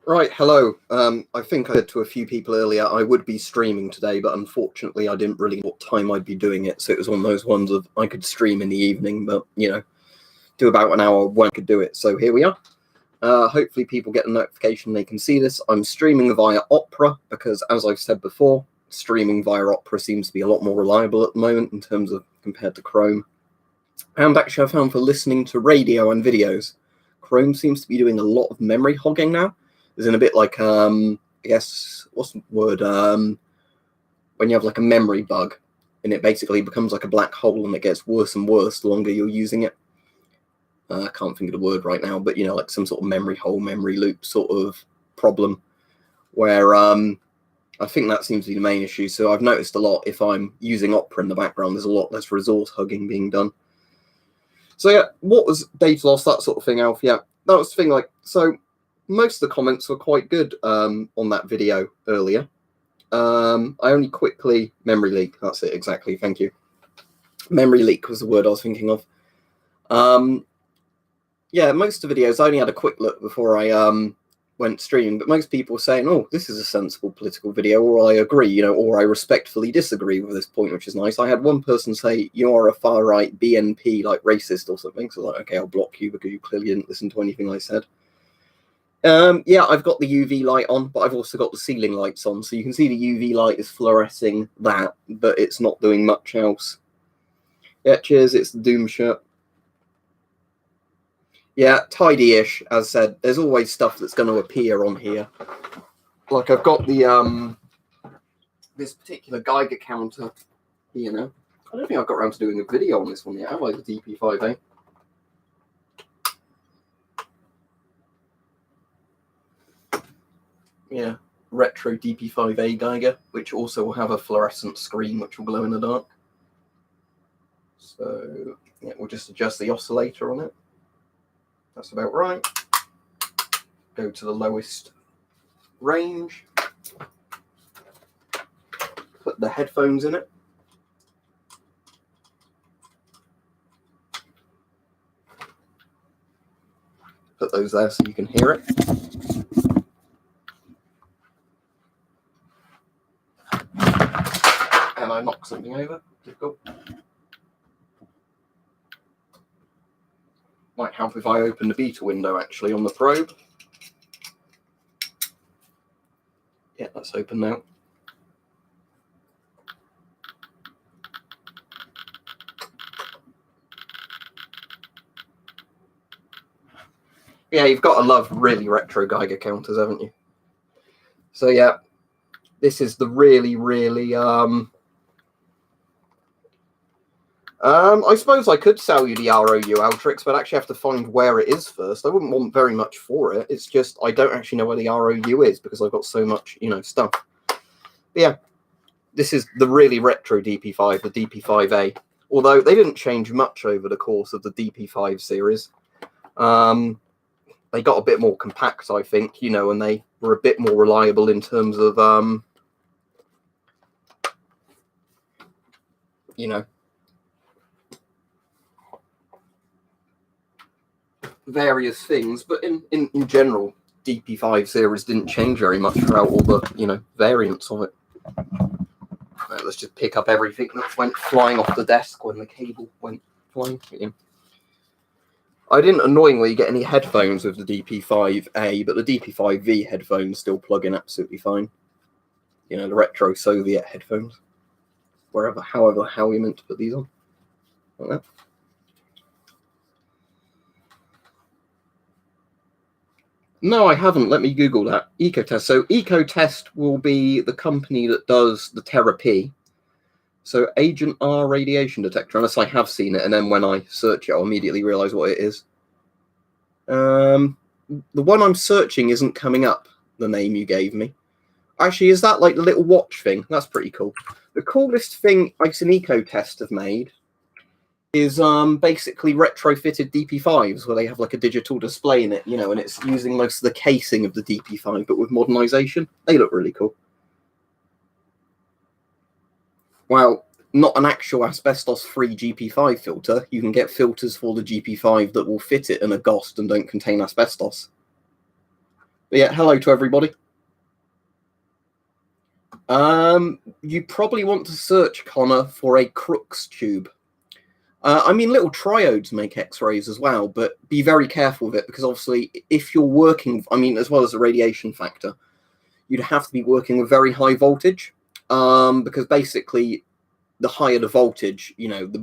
Right, hello. I think I said to a few people earlier I would be streaming today, but unfortunately I didn't really know what time I'd be doing it, so it was one of those ones of I could stream in the evening, but, do about an hour when I could do it. So here we are. Hopefully people get a notification, they can see this. I'm streaming via Opera because, as I've said before, streaming via Opera seems to be a lot more reliable at the moment in terms of compared to Chrome. And actually I found for listening to radio and videos, Chrome seems to be doing a lot of memory hogging now. As in a bit like, I guess, what's the word? When you have like a memory bug and it basically becomes like a black hole and it gets worse and worse the longer you're using it. I can't think of the word right now, but, like some sort of memory hole, memory loop sort of problem where I think that seems to be the main issue. So I've noticed a lot if I'm using Opera in the background, there's a lot less resource hugging being done. So yeah, what was data loss, that sort of thing, Alf? Yeah, that was the thing. So most of the comments were quite good on that video earlier. I only quickly... Memory leak, that's it, exactly, thank you. Memory leak was the word I was thinking of. Yeah, most of the videos, I only had a quick look before I went streaming, but most people were saying, oh, this is a sensible political video, or I agree, or I respectfully disagree with this point, which is nice. I had one person say, you are a far-right BNP, like racist or something, so like, okay, I'll block you because you clearly didn't listen to anything I said. Yeah, I've got the UV light on, but I've also got the ceiling lights on, so you can see the UV light is fluorescing that, but it's not doing much else. Yeah, cheers, it's the Doom shirt. Yeah, tidy-ish, as said. There's always stuff that's going to appear on here. Like, I've got the, this particular Geiger counter here now. I don't think I've got around to doing a video on this one yet, have I, the DP5A? Yeah, retro DP5A Geiger, which also will have a fluorescent screen which will glow in the dark. So, yeah, we'll just adjust the oscillator on it. That's about right. Go to the lowest range. Put the headphones in it. Put those there so you can hear it. And I knocked something over. Difficult. Might help if I open the beta window actually on the probe. Yeah, that's open now. Yeah, you've got to love really retro Geiger counters, haven't you? So yeah, this is the really, really I suppose I could sell you the ROU Ultrix, but I actually have to find where it is first. I wouldn't want very much for it. It's just I don't actually know where the ROU is because I've got so much, stuff. But yeah, this is the really retro DP5, the DP5A. Although they didn't change much over the course of the DP5 series. They got a bit more compact, I think, and they were a bit more reliable in terms of, various things, but in general, DP5 series didn't change very much throughout all the, variants of it. Right, let's just pick up everything that went flying off the desk when the cable went flying. Yeah. I didn't annoyingly get any headphones with the DP5A, but the DP5V headphones still plug in absolutely fine. The retro Soviet headphones. How you meant to put these on. Like that. No, I haven't. Let me Google that. Ecotest. So Ecotest will be the company that does the therapy. So Agent R radiation detector, unless I have seen it, and then when I search it, I'll immediately realize what it is. The one I'm searching isn't coming up, the name you gave me. Actually, is that like the little watch thing? That's pretty cool. The coolest thing Ice and Ecotest have made is basically retrofitted DP5s where they have like a digital display in it, and it's using most of the casing of the DP5 but with modernization. They look really cool. While not an actual asbestos-free GP5 filter, you can get filters for the GP5 that will fit it in a GOST and don't contain asbestos. But yeah, hello to everybody. You probably want to search, Connor, for a Crookes tube. I mean, little triodes make X-rays as well, but be very careful with it because obviously, if you're working, I mean, as well as the radiation factor, you'd have to be working with very high voltage. Because basically, the higher the voltage,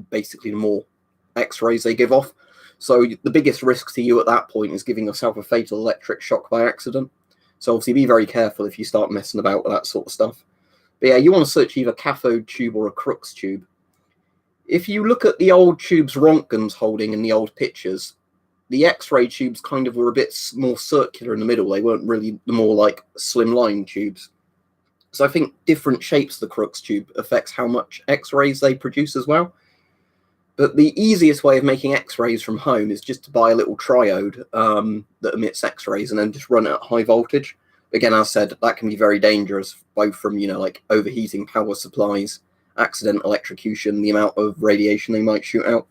basically the more X-rays they give off. So the biggest risk to you at that point is giving yourself a fatal electric shock by accident. So obviously, be very careful if you start messing about with that sort of stuff. But yeah, you want to search either cathode tube or a Crookes tube. If you look at the old tubes Rontgen's holding in the old pictures, the X-ray tubes kind of were a bit more circular in the middle. They weren't really the more like slimline tubes. So I think different shapes of the Crookes tube affects how much X-rays they produce as well. But the easiest way of making X-rays from home is just to buy a little triode that emits X-rays and then just run it at high voltage. Again, as I said, that can be very dangerous, both from, like overheating power supplies, accidental electrocution, the amount of radiation they might shoot out.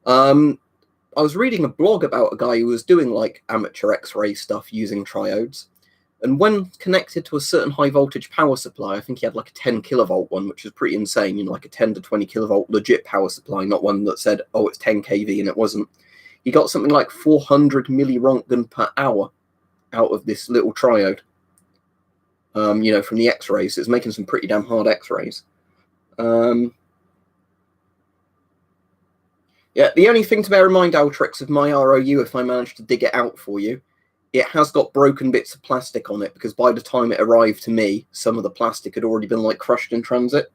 I was reading a blog about a guy who was doing like amateur X-ray stuff using triodes. And when connected to a certain high voltage power supply, I think he had like a 10 kilovolt one, which is pretty insane, like a 10 to 20 kilovolt legit power supply, not one that said, oh, it's 10 kV and it wasn't. He got something like 400 millirontgen per hour out of this little triode, from the X-rays. It's making some pretty damn hard X-rays. Yeah, the only thing to bear in mind, Altrix, of my ROU, if I manage to dig it out for you, it has got broken bits of plastic on it because by the time it arrived to me, some of the plastic had already been like crushed in transit.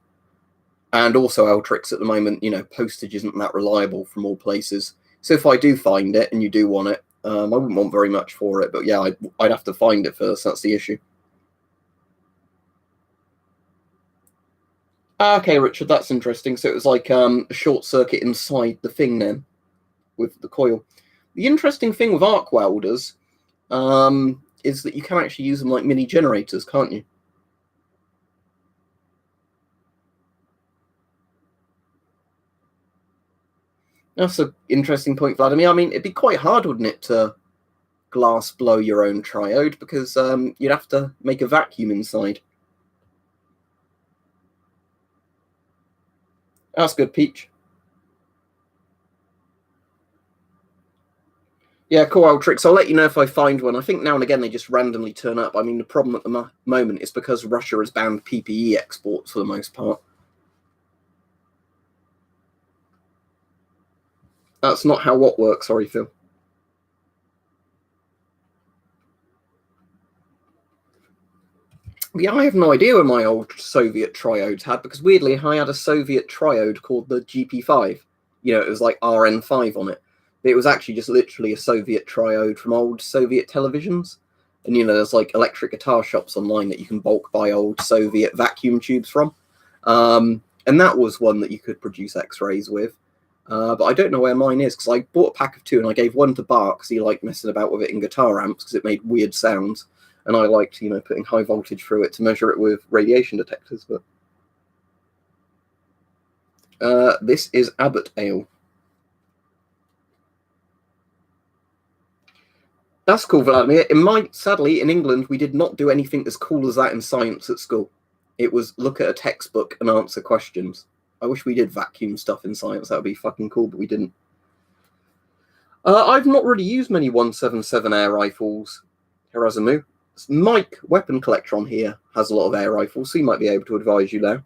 And also, Altrix, at the moment, postage isn't that reliable from all places. So if I do find it and you do want it, I wouldn't want very much for it, but yeah, I'd have to find it first. That's the issue. Okay, Richard, that's interesting. So it was like a short circuit inside the thing then, with the coil. The interesting thing with arc welders is that you can actually use them like mini generators, can't you? That's an interesting point, Vladimir. I mean, it'd be quite hard, wouldn't it, to glass blow your own triode because you'd have to make a vacuum inside. That's good, Peach. Yeah, cool, Altrix. I'll let you know if I find one. I think now and again they just randomly turn up. I mean, the problem at the moment is because Russia has banned PPE exports for the most part. That's not how what works, sorry, Phil. Yeah, I have no idea where my old Soviet triodes had, because weirdly I had a Soviet triode called the GP5. It was like RN5 on it. But it was actually just literally a Soviet triode from old Soviet televisions. And, there's like electric guitar shops online that you can bulk buy old Soviet vacuum tubes from. And that was one that you could produce X-rays with. But I don't know where mine is, because I bought a pack of two and I gave one to Bart because he liked messing about with it in guitar amps because it made weird sounds. And I liked, putting high voltage through it to measure it with radiation detectors. But this is Abbott Ale. That's cool, Vladimir. Sadly, in England, we did not do anything as cool as that in science at school. It was look at a textbook and answer questions. I wish we did vacuum stuff in science. That would be fucking cool, but we didn't. I've not really used many 177 air rifles, Hirazumu. Mike, weapon collector on here, has a lot of air rifles, so he might be able to advise you there.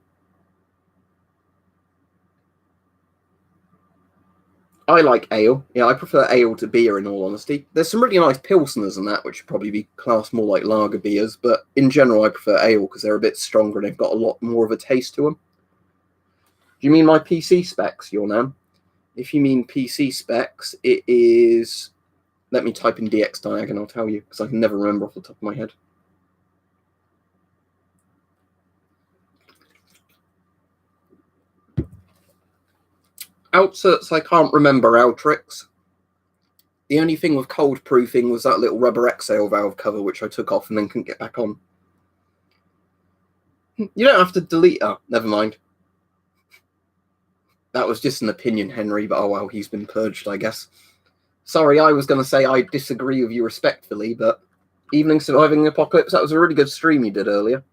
I like ale. Yeah, I prefer ale to beer, in all honesty. There's some really nice pilsners and that, which would probably be classed more like lager beers, but in general, I prefer ale because they're a bit stronger and they've got a lot more of a taste to them. Do you mean my PC specs, your nan? If you mean PC specs, it is... Let me type in DX Diag and I'll tell you, because I can never remember off the top of my head. Outserts, I can't remember, Altrix. The only thing with cold proofing was that little rubber exhale valve cover, which I took off and then couldn't get back on. You don't have to delete... Oh, never mind. That was just an opinion, Henry, but oh well, he's been purged, I guess. Sorry, I was going to say I disagree with you respectfully, but Evening Surviving the Apocalypse. That was a really good stream you did earlier.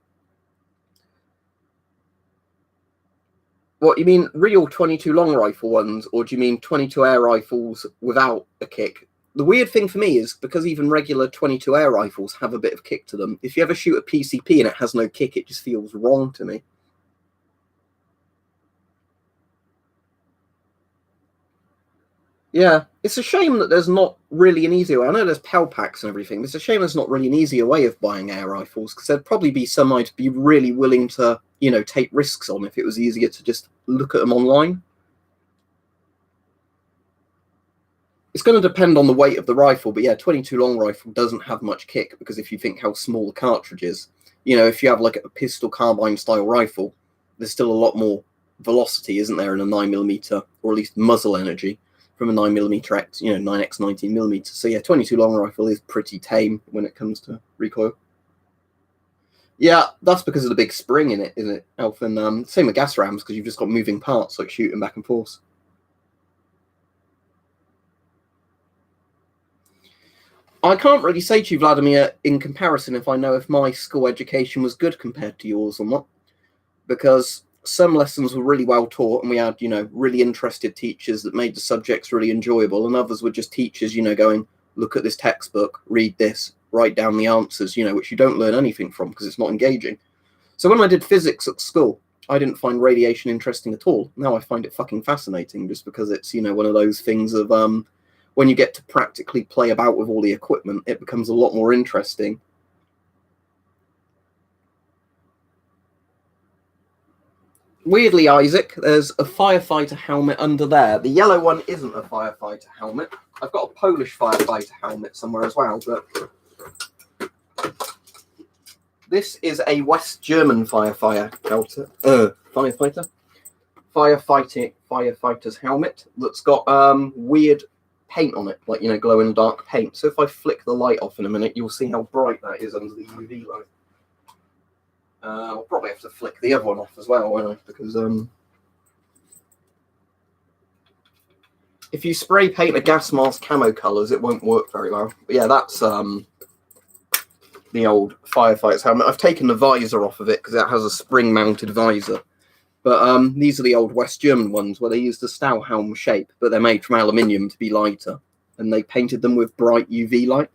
What, you mean real 22 long rifle ones, or do you mean 22 air rifles without a kick? The weird thing for me is, because even regular 22 air rifles have a bit of kick to them, if you ever shoot a PCP and it has no kick, it just feels wrong to me. Yeah, it's a shame that there's not really an easier way. I know there's PEL packs and everything, but it's a shame there's not really an easier way of buying air rifles, because there'd probably be some I'd be really willing to, you know, take risks on if it was easier to just look at them online. It's going to depend on the weight of the rifle, but yeah, 22 long rifle doesn't have much kick, because if you think how small the cartridge is, you know, if you have like a pistol carbine style rifle, there's still a lot more velocity, isn't there, in a 9mm, or at least muzzle energy from a 9mm X, you know, 9x 19mm. So yeah, 22 long rifle is pretty tame when it comes to recoil. Yeah, that's because of the big spring in it, isn't it, Alf? And same with gas rams, because you've just got moving parts like shooting back and forth. I can't really say to you, Vladimir, in comparison, if I know if my school education was good compared to yours or not, because some lessons were really well taught and we had, you know, really interested teachers that made the subjects really enjoyable, and others were just teachers, you know, going, look at this textbook, read this, write down the answers, you know, which you don't learn anything from because it's not engaging. So when I did physics at school, I didn't find radiation interesting at all. Now I find it fucking fascinating, just because it's, you know, one of those things of when you get to practically play about with all the equipment, it becomes a lot more interesting. Weirdly, Isaac, there's a firefighter helmet under there. The yellow one isn't a firefighter helmet. I've got a Polish firefighter helmet somewhere as well, but this is a West German firefighter's helmet that's got weird paint on it, like, you know, glow in the dark paint. So if I flick the light off in a minute, you'll see how bright that is under the UV light. I'll probably have to flick the other one off as well, won't I? Because if you spray paint a gas mask camo colours, it won't work very well. But yeah, that's the old firefighter's helmet. I've taken the visor off of it because it has a spring-mounted visor. But these are the old West German ones where they use the Stahlhelm shape, but they're made from aluminium to be lighter. And they painted them with bright UV light.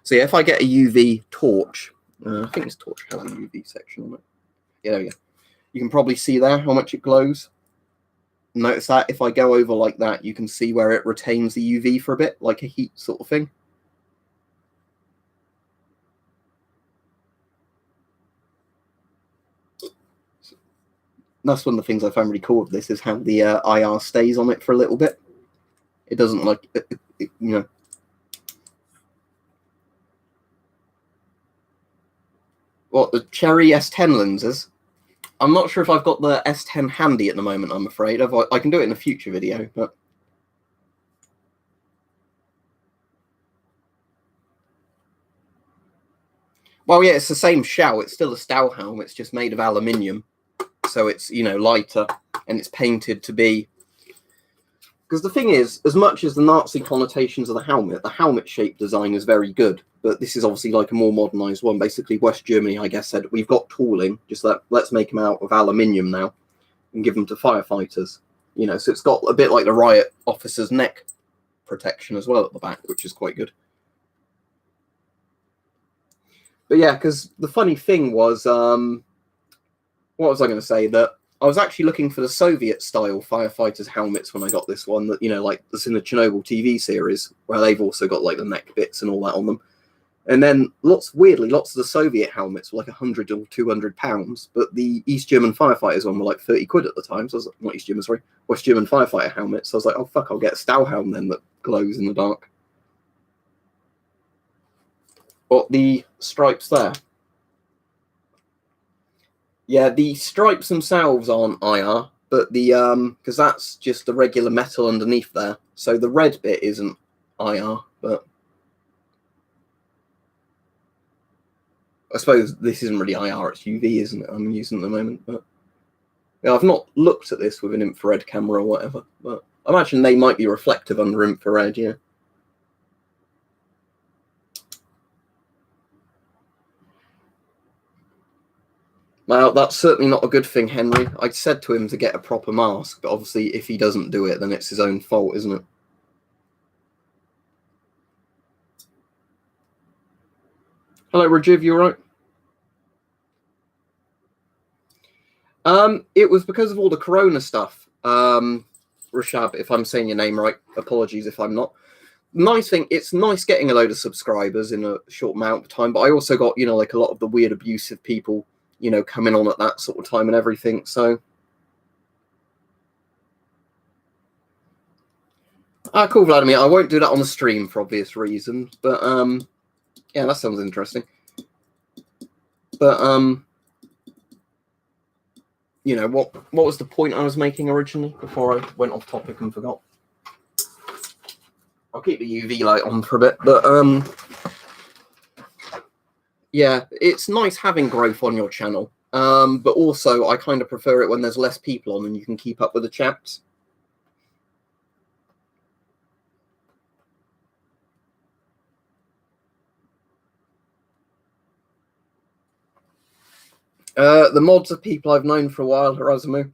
So yeah, if I get a UV torch, I think this torch has a UV section on it. Yeah, there we go. You can probably see there how much it glows. Notice that if I go over like that, you can see where it retains the UV for a bit, like a heat sort of thing. That's one of the things I found really cool with this, is how the IR stays on it for a little bit. It doesn't, like, you know. What, the Cherry S10 lenses? I'm not sure if I've got the S10 handy at the moment, I'm afraid. I can do it in a future video, but... Well, yeah, it's the same shell. It's still a Stahlhelm. It's just made of aluminium. So it's, you know, lighter, and it's painted to be... Because the thing is, as much as the Nazi connotations of the helmet shape design is very good, but this is obviously like a more modernised one. Basically, West Germany, I guess, said, we've got tooling, just let's make them out of aluminium now and give them to firefighters. You know, so it's got a bit like the riot officer's neck protection as well at the back, which is quite good. But yeah, because the funny thing was, what was I going to say? That I was actually looking for the Soviet-style firefighters' helmets when I got this one, that, you know, like that's in the Chernobyl TV series, where they've also got like the neck bits and all that on them. And then weirdly, lots of the Soviet helmets were like 100 or 200 pounds, but the East German firefighters one were like 30 quid at the time. So I was like, not East German, sorry, West German firefighter helmets. So I was like, oh fuck, I'll get a Stahlhelm then that glows in the dark. What, the stripes there? Yeah, the stripes themselves aren't IR, but the because that's just the regular metal underneath there. So the red bit isn't IR, but I suppose this isn't really IR, it's UV, isn't it? I'm using at the moment, but yeah, I've not looked at this with an infrared camera or whatever, but I imagine they might be reflective under infrared, yeah. Well, that's certainly not a good thing, Henry. I said to him to get a proper mask, but obviously if he doesn't do it, then it's his own fault, isn't it? Hello, Rajiv, you all right? It was because of all the corona stuff. Rashab, if I'm saying your name right, apologies if I'm not. Nice thing, it's nice getting a load of subscribers in a short amount of time, but I also got, like a lot of the weird abusive people, coming on at that sort of time and everything, so. Cool, Vladimir. I won't do that on the stream for obvious reasons, but, yeah, that sounds interesting. But, what was the point I was making originally before I went off topic and forgot? I'll keep the UV light on for a bit, but yeah, it's nice having growth on your channel, but also I kind of prefer it when there's less people on and you can keep up with the chats. The mods are people I've known for a while, Erasmu.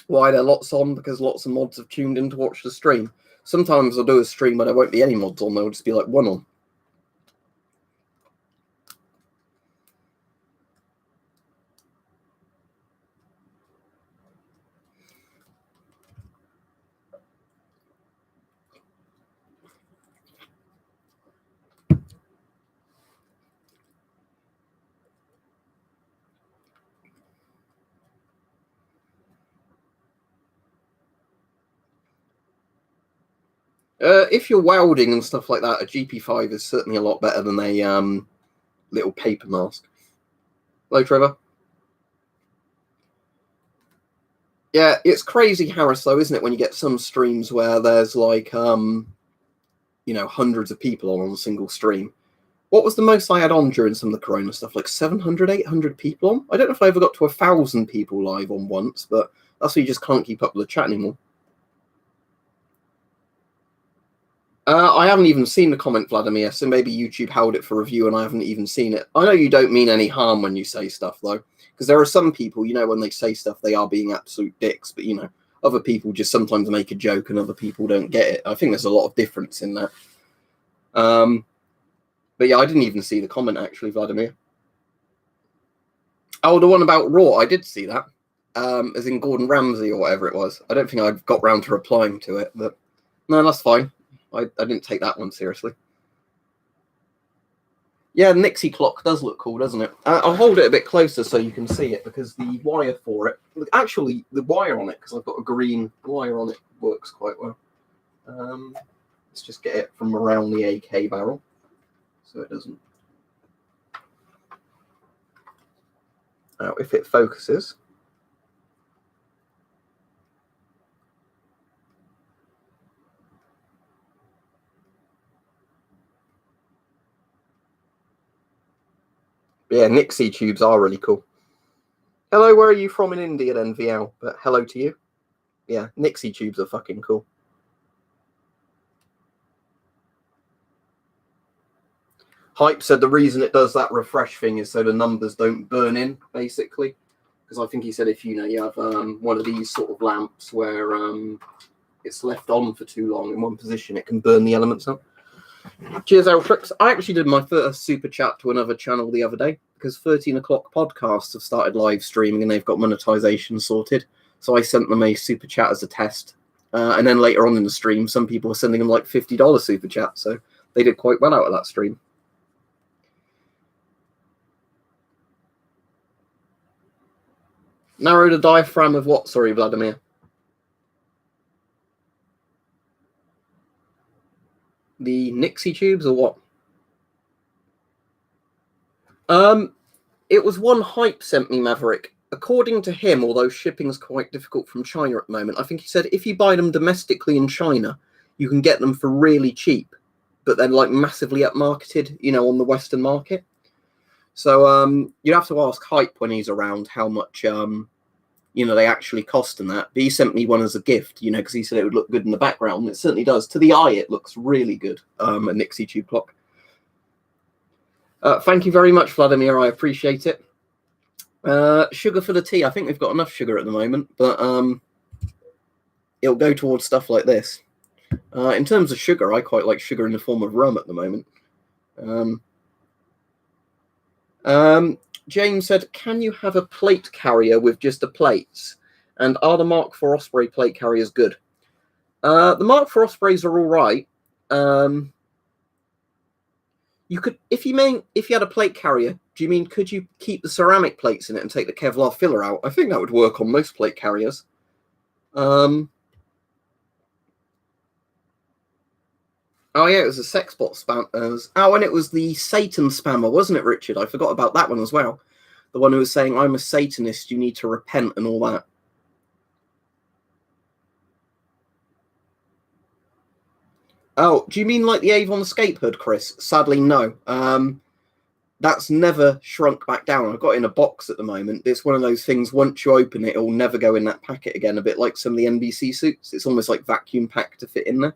Why they're lots on? Because lots of mods have tuned in to watch the stream. Sometimes I'll do a stream where there won't be any mods on, there'll just be like one on. If you're welding and stuff like that, a GP5 is certainly a lot better than a little paper mask. Hello, Trevor. Yeah, it's crazy, Harris, though, isn't it, when you get some streams where there's like, hundreds of people on a single stream. What was the most I had on during some of the Corona stuff? Like 700, 800 people on? I don't know if I ever got to 1,000 people live on once, but that's why you just can't keep up with the chat anymore. I haven't even seen the comment, Vladimir, so maybe YouTube held it for review and I haven't even seen it. I know you don't mean any harm when you say stuff, though, because there are some people, when they say stuff, they are being absolute dicks, but, other people just sometimes make a joke and other people don't get it. I think there's a lot of difference in that. But yeah, I didn't even see the comment, actually, Vladimir. Oh, the one about Raw, I did see that, as in Gordon Ramsay or whatever it was. I don't think I got round to replying to it, but no, that's fine. I didn't take that one seriously. Yeah, Nixie clock does look cool, doesn't it? I'll hold it a bit closer so you can see it, because the wire for it, actually, the wire on it, because I've got a green wire on it, works quite well. Let's just get it from around the AK barrel so it doesn't. Now, if it focuses. Yeah, Nixie tubes are really cool. Hello, where are you from in India then, VL? But hello to you. Yeah, Nixie tubes are fucking cool. Hype said the reason it does that refresh thing is so the numbers don't burn in, basically. Because I think he said if you have one of these sort of lamps where it's left on for too long in one position, it can burn the elements up. Cheers, Altrix. I actually did my first super chat to another channel the other day because 13 o'clock podcasts have started live streaming and they've got monetization sorted. So I sent them a super chat as a test. And then later on in the stream, some people were sending them like $50 super chat. So they did quite well out of that stream. Narrow the diaphragm of what? Sorry, Vladimir. The Nixie tubes or what? It was one Hype sent me, Maverick. According to him, although shipping's quite difficult from China at the moment, I think he said if you buy them domestically in China, you can get them for really cheap, but then like massively upmarketed, on the Western market. So you have to ask Hype when he's around how much they actually cost and that. But he sent me one as a gift, because he said it would look good in the background. It certainly does. To the eye, it looks really good. A Nixie tube clock. Thank you very much, Vladimir. I appreciate it. Sugar for the tea. I think we've got enough sugar at the moment, but it'll go towards stuff like this. In terms of sugar, I quite like sugar in the form of rum at the moment. James said, can you have a plate carrier with just the plates? And are the Mark IV Osprey plate carriers good? The Mark IV Ospreys are all right. You could, if you had a plate carrier, do you mean could you keep the ceramic plates in it and take the Kevlar filler out? I think that would work on most plate carriers. Oh yeah, it was a sexbot spam. And it was the Satan spammer, wasn't it, Richard? I forgot about that one as well. The one who was saying, I'm a Satanist, you need to repent and all that. Oh, do you mean like the Avon escape hood, Chris? Sadly, no. That's never shrunk back down. I've got it in a box at the moment. It's one of those things, once you open it, it will never go in that packet again, a bit like some of the NBC suits. It's almost like vacuum packed to fit in there.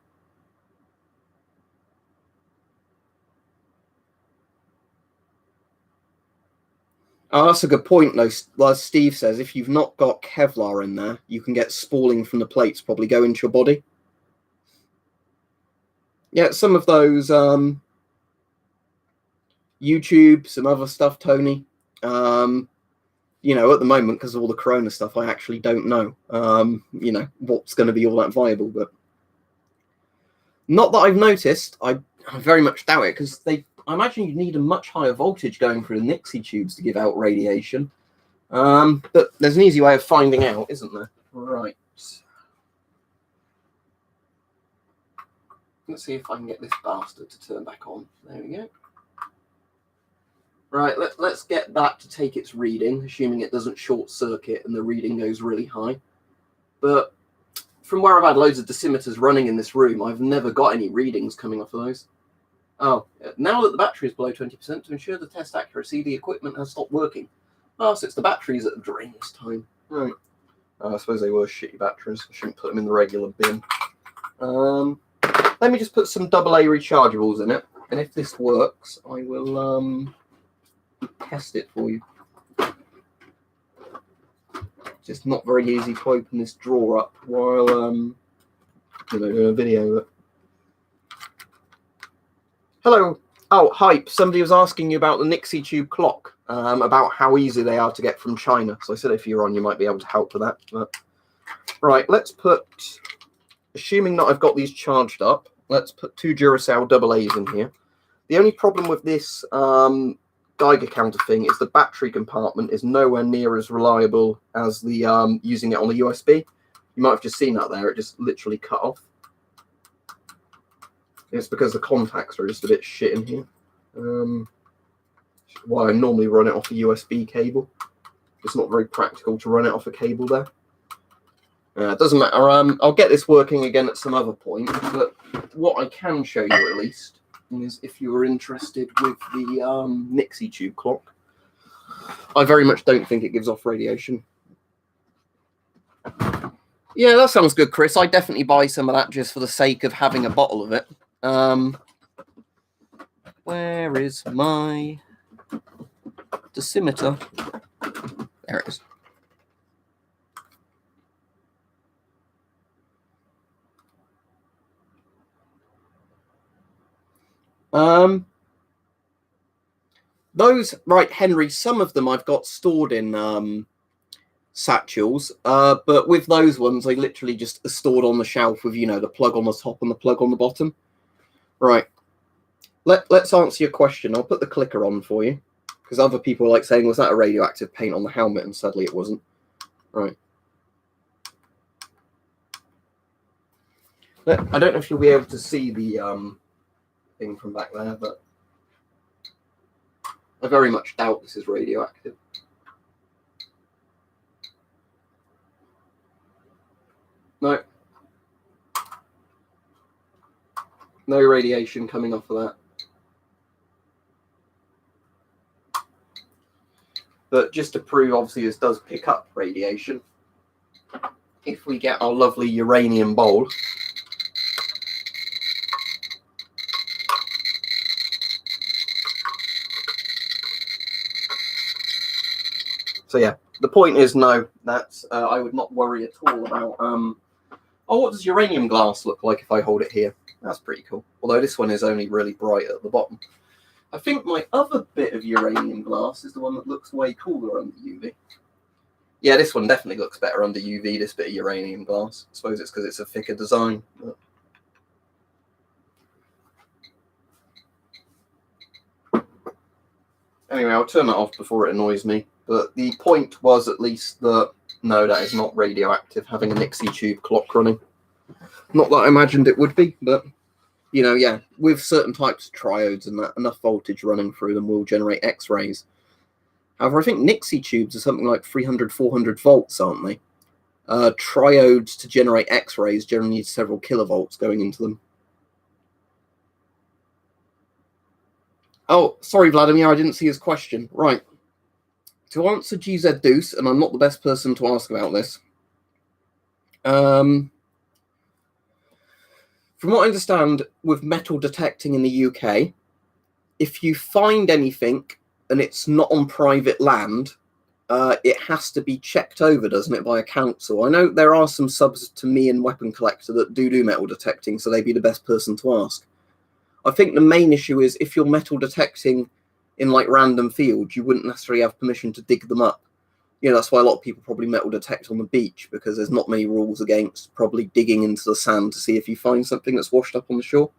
Oh, that's a good point, though. Like Steve says, if you've not got Kevlar in there, you can get spalling from the plates probably go into your body. Yeah, some of those YouTube, some other stuff, Tony. You know, at the moment, because of all the Corona stuff, I actually don't know, you know, what's going to be all that viable. But not that I've noticed. I very much doubt it, because I imagine you need a much higher voltage going through the Nixie tubes to give out radiation. But there's an easy way of finding out, isn't there? Right. Let's see if I can get this bastard to turn back on. There we go. Right, let's get that to take its reading, assuming it doesn't short circuit and the reading goes really high. But from where I've had loads of dosimeters running in this room, I've never got any readings coming off of those. Oh, now that the battery is below 20%, to ensure the test accuracy, the equipment has stopped working. Oh, so it's the batteries that have drained this time. Right. I suppose they were shitty batteries. I shouldn't put them in the regular bin. Let me just put some AA rechargeables in it, and if this works, I will test it for you. Just not very easy to open this drawer up while doing a video. But... Hello. Oh, hype. Somebody was asking you about the Nixie tube clock, about how easy they are to get from China. So I said if you're on, you might be able to help with that. But... Right, let's put, assuming that I've got these charged up, let's put 2 Duracell AA's in here. The only problem with this Geiger counter thing is the battery compartment is nowhere near as reliable as the using it on the USB. You might have just seen that there. It just literally cut off. It's because the contacts are just a bit shit in here. Why I normally run it off a USB cable. It's not very practical to run it off a cable there. It doesn't matter. I'll get this working again at some other point. But what I can show you at least is if you were interested with the Nixie tube clock. I very much don't think it gives off radiation. Yeah, that sounds good, Chris. I'd definitely buy some of that just for the sake of having a bottle of it. Where is my dosimeter? There it is. Those, right, Henry, some of them I've got stored in satchels, but with those ones, I literally just are stored on the shelf with, you know, the plug on the top and the plug on the bottom. Right. Let's answer your question. I'll put the clicker on for you, because other people are like saying, was that a radioactive paint on the helmet? And sadly, it wasn't. Right. I don't know if you'll be able to see the thing from back there, but I very much doubt this is radioactive. No. No radiation coming off of that. But just to prove, obviously, this does pick up radiation. If we get our lovely uranium bowl, So yeah, the point is no. That's I would not worry at all about. Oh, what does uranium glass look like if I hold it here? That's pretty cool. Although this one is only really bright at the bottom. I think my other bit of uranium glass is the one that looks way cooler under UV. Yeah, this one definitely looks better under UV, this bit of uranium glass. I suppose it's because it's a thicker design. But... Anyway, I'll turn that off before it annoys me. But the point was at least that, no, that is not radioactive, having a Nixie tube clock running. Not that I imagined it would be, but, you know, yeah, with certain types of triodes and that, enough voltage running through them will generate X-rays. However, I think Nixie tubes are something like 300, 400 volts, aren't they? Triodes to generate X-rays generally need several kilovolts going into them. Oh, sorry, Vladimir, I didn't see his question. Right. To answer GZ Deuce, and I'm not the best person to ask about this. From what I understand, with metal detecting in the UK, if you find anything and it's not on private land, it has to be checked over, doesn't it, by a council? I know there are some subs to me and Weapon Collector that do metal detecting, so they'd be the best person to ask. I think the main issue is if you're metal detecting in like random fields, you wouldn't necessarily have permission to dig them up. You know, that's why a lot of people probably metal detect on the beach, because there's not many rules against probably digging into the sand to see if you find something that's washed up on the shore.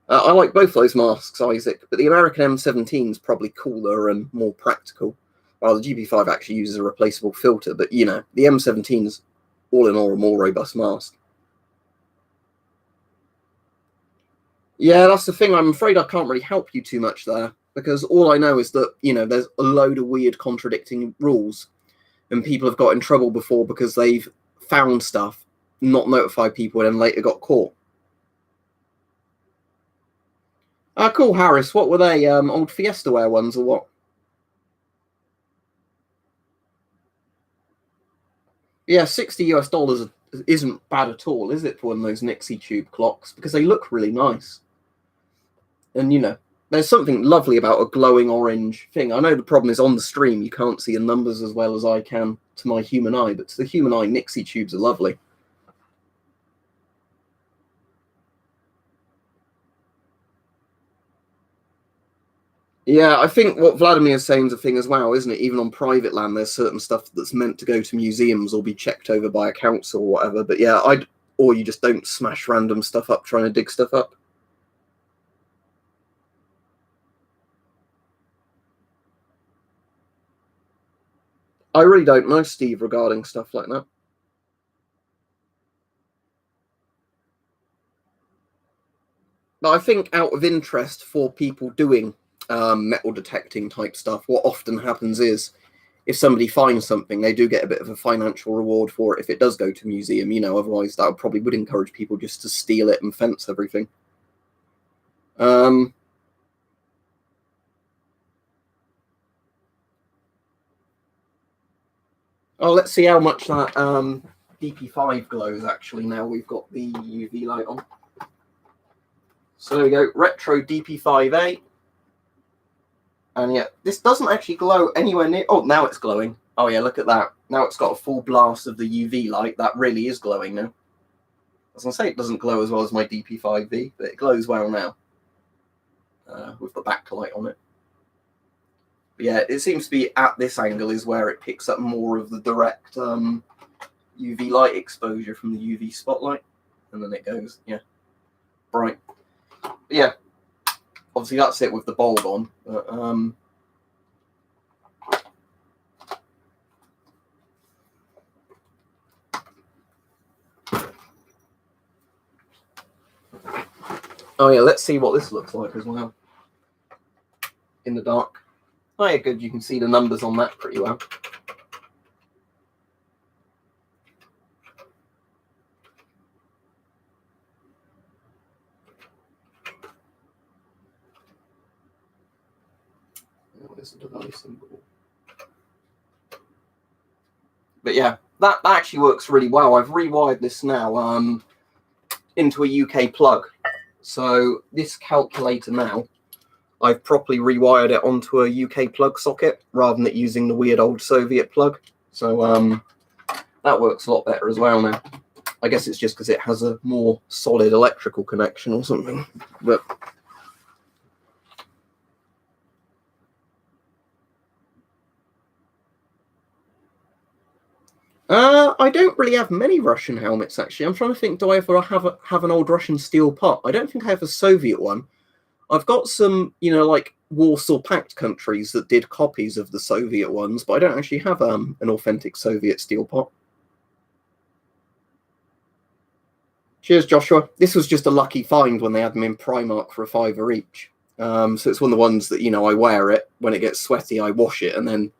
I like both those masks, Isaac, but the American M17 is probably cooler and more practical, while the GP5 actually uses a replaceable filter. But, you know, the M17 is all in all a more robust mask. Yeah, that's the thing. I'm afraid I can't really help you too much there, because all I know is that, you know, there's a load of weird contradicting rules, and people have got in trouble before because they've found stuff, not notified people, and then later got caught. Cool, Harris. What were they? Old Fiestaware ones or what? Yeah, $60 isn't bad at all, is it, for one of those Nixie tube clocks? Because they look really nice. And, you know, there's something lovely about a glowing orange thing. I know the problem is on the stream, you can't see the numbers as well as I can to my human eye, but to the human eye, Nixie tubes are lovely. Yeah, I think what Vladimir is saying is a thing as well, isn't it? Even on private land, there's certain stuff that's meant to go to museums or be checked over by a council or whatever. But yeah, or you just don't smash random stuff up trying to dig stuff up. I really don't know, Steve, regarding stuff like that. But I think out of interest for people doing metal detecting type stuff, what often happens is if somebody finds something, they do get a bit of a financial reward for it if it does go to a museum, you know, otherwise that probably would encourage people just to steal it and fence everything. Oh, let's see how much that DP5 glows actually now we've got the UV light on. So there we go, retro DP5A. And yeah, this doesn't actually glow anywhere near... Oh, now it's glowing. Oh yeah, look at that. Now it's got a full blast of the UV light. That really is glowing now. I was going to say it doesn't glow as well as my DP5V, but it glows well now. With the backlight on it. But yeah, it seems to be at this angle is where it picks up more of the direct UV light exposure from the UV spotlight. And then it goes, yeah, bright. But yeah, obviously that's it with the bulb on. But, oh yeah, let's see what this looks like as well. In the dark. Oh yeah, good, you can see the numbers on that pretty well. There's a device symbol. But yeah, that actually works really well. I've rewired this now into a UK plug. So this calculator now I've properly rewired it onto a UK plug socket rather than it using the weird old Soviet plug. So that works a lot better as well now. I guess it's just because it has a more solid electrical connection or something. But I don't really have many Russian helmets, actually. I'm trying to think, do I ever have an old Russian steel pot? I don't think I have a Soviet one. I've got some, like Warsaw Pact countries that did copies of the Soviet ones, but I don't actually have an authentic Soviet steel pot. Cheers, Joshua. This was just a lucky find when they had them in Primark for $5 each. So it's one of the ones that, I wear it. When it gets sweaty, I wash it and then,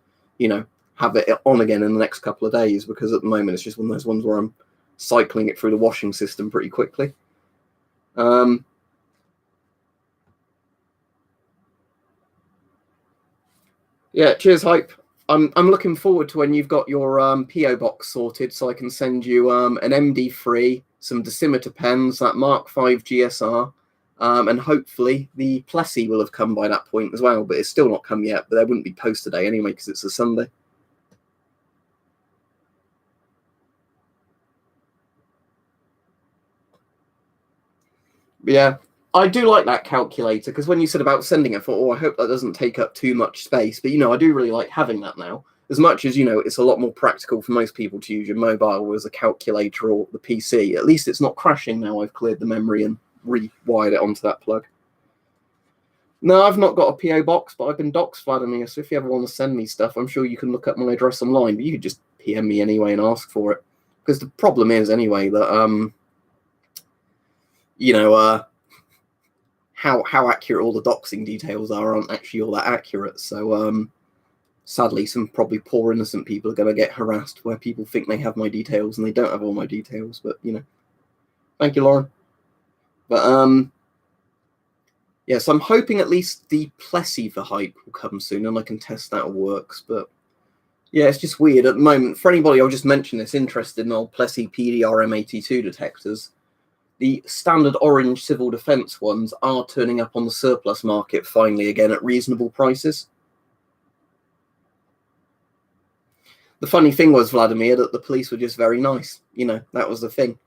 have it on again in the next couple of days, because at the moment it's just one of those ones where I'm cycling it through the washing system pretty quickly. Yeah, cheers, Hype. I'm looking forward to when you've got your PO box sorted, so I can send you an MD3, some decimeter pens, that Mark V GSR, and hopefully the Plessy will have come by that point as well. But it's still not come yet. But there wouldn't be post today anyway because it's a Sunday. Yeah, I do like that calculator, because when you said about sending it, I thought, I hope that doesn't take up too much space. But, I do really like having that now. As much as, it's a lot more practical for most people to use your mobile as a calculator or the PC. At least it's not crashing now. I've cleared the memory and rewired it onto that plug. No, I've not got a PO box, but I've been doxed, Vladimir. So if you ever want to send me stuff, I'm sure you can look up my address online. But you could just PM me anyway and ask for it. Because the problem is, anyway, that, how accurate all the doxing details aren't actually all that accurate. So sadly, some probably poor innocent people are going to get harassed where people think they have my details and they don't have all my details. But thank you, Lauren. But yes, I'm hoping at least the Plessy for Hype will come soon and I can test that all works. But yeah, it's just weird at the moment. For anybody, I'll just mention this, interested in old Plessy PDRM82 detectors. The standard orange civil defence ones are turning up on the surplus market finally again at reasonable prices. The funny thing was, Vladimir, that the police were just very nice. That was the thing.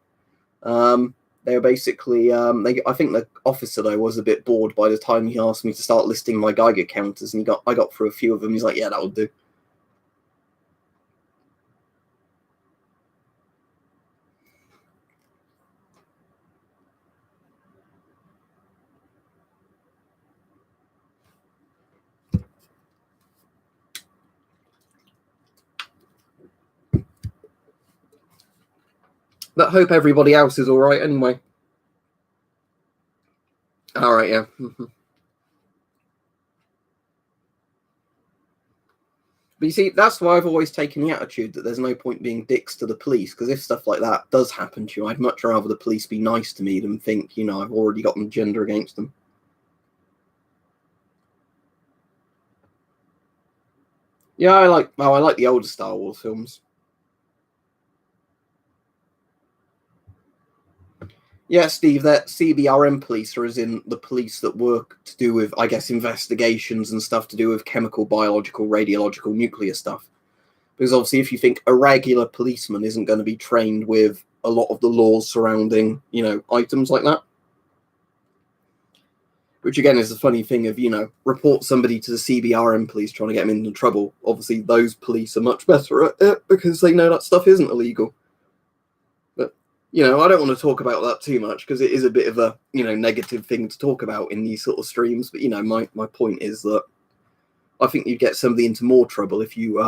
They were basically, I think the officer, though, was a bit bored by the time he asked me to start listing my Geiger counters, and I got through a few of them. He's like, yeah, that'll do. But hope everybody else is all right anyway. All right, yeah. But you see, that's why I've always taken the attitude that there's no point being dicks to the police, because if stuff like that does happen to you, I'd much rather the police be nice to me than think, I've already got an agenda against them. Yeah, I like the older Star Wars films. Yeah, Steve, that CBRM police are as in the police that work to do with, I guess, investigations and stuff to do with chemical, biological, radiological, nuclear stuff. Because obviously, if you think a regular policeman isn't going to be trained with a lot of the laws surrounding, items like that. Which again is the funny thing of, report somebody to the CBRM police trying to get them into trouble. Obviously, those police are much better at it because they know that stuff isn't illegal. But, I don't want to talk about that too much because it is a bit of a, negative thing to talk about in these sort of streams. But, my point is that I think you'd get somebody into more trouble if you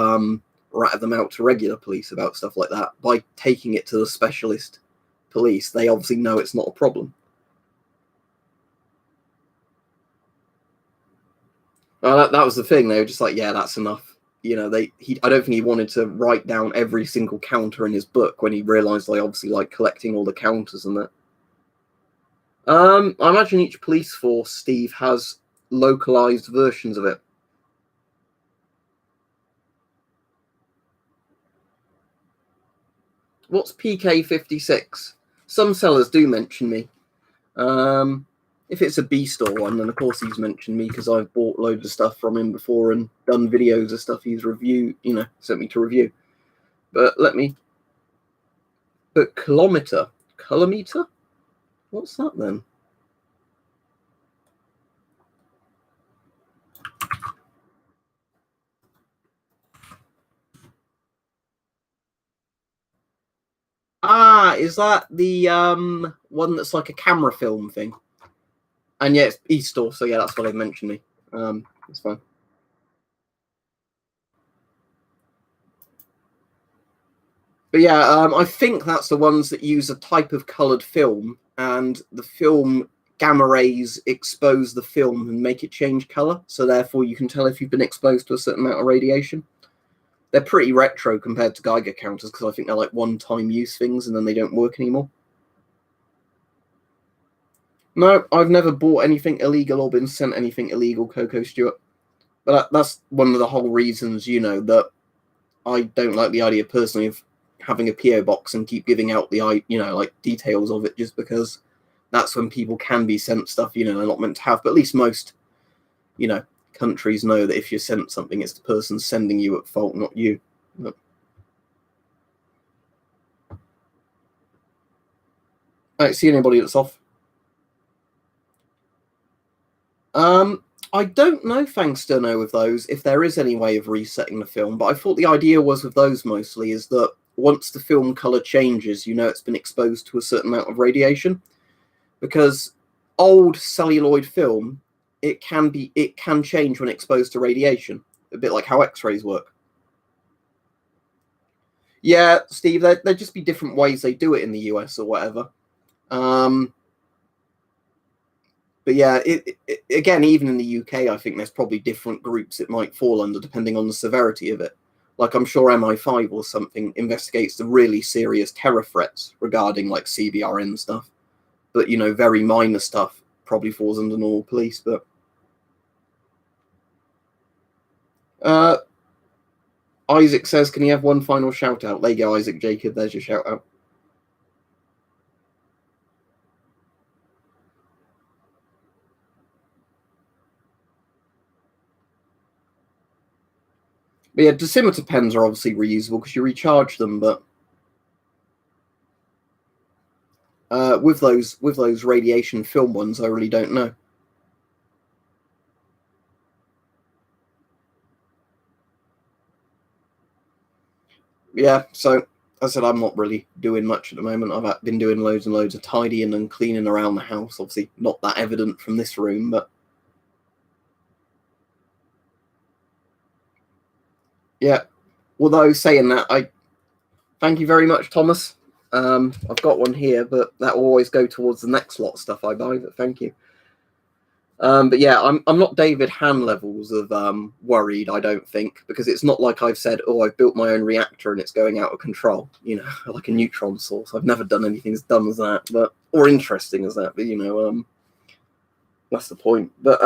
rat them out to regular police about stuff like that. By taking it to the specialist police, they obviously know it's not a problem. That was the thing. They were just like, yeah, that's enough. I don't think he wanted to write down every single counter in his book when he realised they obviously like collecting all the counters and that. I imagine each police force, Steve, has localised versions of it. What's PK56? Some sellers do mention me. If it's a B store one, then of course he's mentioned me because I've bought loads of stuff from him before and done videos of stuff he's sent me to review. But kilometer? What's that then? Is that the one that's like a camera film thing? And yeah, it's e-store, so yeah, that's what they mentioned me. It's fine. But yeah, I think that's the ones that use a type of coloured film, and the film gamma rays expose the film and make it change colour, so therefore you can tell if you've been exposed to a certain amount of radiation. They're pretty retro compared to Geiger counters because I think they're like one-time use things and then they don't work anymore. No, I've never bought anything illegal or been sent anything illegal, Coco Stewart. But that's one of the whole reasons, that I don't like the idea personally of having a PO box and keep giving out the like details of it, just because that's when people can be sent stuff they're not meant to have. But at least most countries know that if you're sent something, it's the person sending you at fault, not you. But I don't see anybody that's off. I don't know, thanks to know with those, if there is any way of resetting the film, but I thought the idea was with those mostly is that once the film color changes, it's been exposed to a certain amount of radiation. Because old celluloid film, it can change when exposed to radiation, a bit like how X-rays work. Yeah, Steve, there'd just be different ways they do it in the US or whatever. But yeah, again, even in the UK, I think there's probably different groups it might fall under depending on the severity of it. Like I'm sure MI5 or something investigates the really serious terror threats regarding like CBRN stuff. But, very minor stuff probably falls under normal police. But Isaac says, can you have one final shout out? There you go, Isaac Jacob. There's your shout out. But yeah, dosimeter pens are obviously reusable because you recharge them, but with those radiation film ones, I really don't know. Yeah, so as I said, I'm not really doing much at the moment. I've been doing loads and loads of tidying and cleaning around the house. Obviously, not that evident from this room, but yeah. Although saying that, I thank you very much, Thomas. I've got one here, but that will always go towards the next lot of stuff I buy. But thank you. But yeah, I'm not David Han levels of worried, I don't think, because it's not like I've said, oh, I've built my own reactor and it's going out of control, like a neutron source. I've never done anything as dumb as that, or interesting as that, but that's the point. But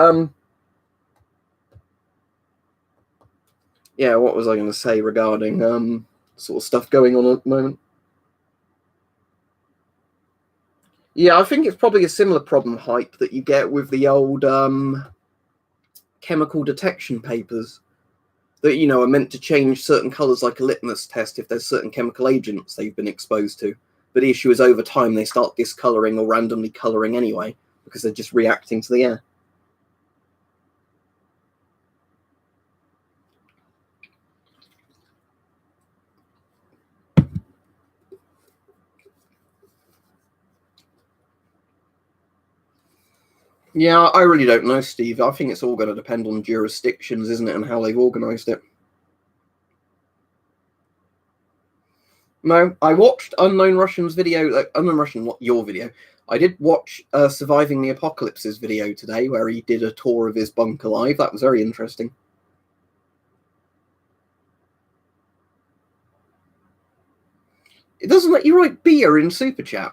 yeah, what was I going to say regarding sort of stuff going on at the moment? Yeah, I think it's probably a similar problem hype that you get with the old chemical detection papers that are meant to change certain colors like a litmus test if there's certain chemical agents they've been exposed to. But the issue is over time they start discoloring or randomly coloring anyway because they're just reacting to the air. Yeah, I really don't know, Steve. I think it's all going to depend on jurisdictions, isn't it, and how they've organised it. No, I watched Unknown Russian's video. Unknown Russian, what your video? I did watch Surviving the Apocalypse's video today, where he did a tour of his bunker live. That was very interesting. It doesn't let you write beer in Super Chat.